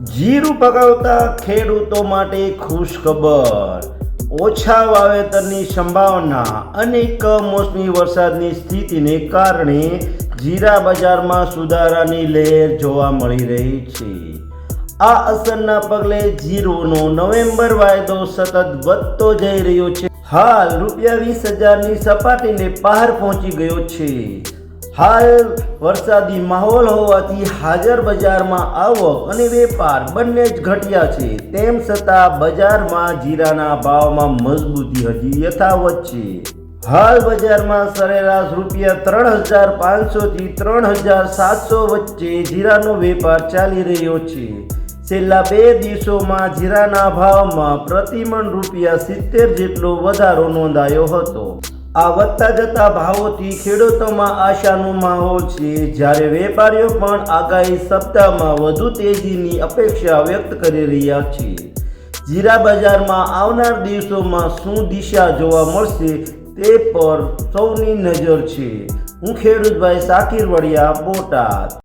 જીરું પકાવતા ખેડૂતો માટે ખુશખબર. ઓછા વાવેતરની સંભાવના અને કમોસમી વરસાદની સ્થિતિને કારણે જીરા બજારમાં સુધારાની લહેર જોવા મળી રહી છે. આ અસરના પગલે જીરુનો નવેમ્બર વાયદો સતત વધતો જઈ રહ્યો છે. હાલ ₹20,000ની સપાટીને પાર પહોંચી ગયો છે. હાલ વરસાદી માહોલ હોવાથી હાજર બજારમાં આવક અને વેપાર બંને જ ઘટ્યા છે. તેમ છતાં બજારમાં જીરાના ભાવમાં મજબૂતી હજી યથાવત છે. હાલ બજારમાં સરેરાશ ₹3,500 થી ₹3,700 વચ્ચે જીરાનો વેપાર ચાલી રહ્યો છે. છેલ્લા 2 દિવસોમાં જીરાના ભાવમાં પ્રતિમણ ₹70 જેટલો વધારો નોંધાયો હતો. આ વધતા જતા ભાવોથી ખેડૂતોમાં આશાનો માહોલ છે, જ્યારે વેપારીઓ પણ આગામી સપ્તાહમાં વધુ તેજીની અપેક્ષા વ્યક્ત કરી રહ્યા છે. જીરા બજારમાં આવનાર દિવસોમાં શું દિશા જોવા મળશે તે પર સૌની નજર છે. હું ખેડૂતભાઈ શાકિર વડિયા, બોટાદ.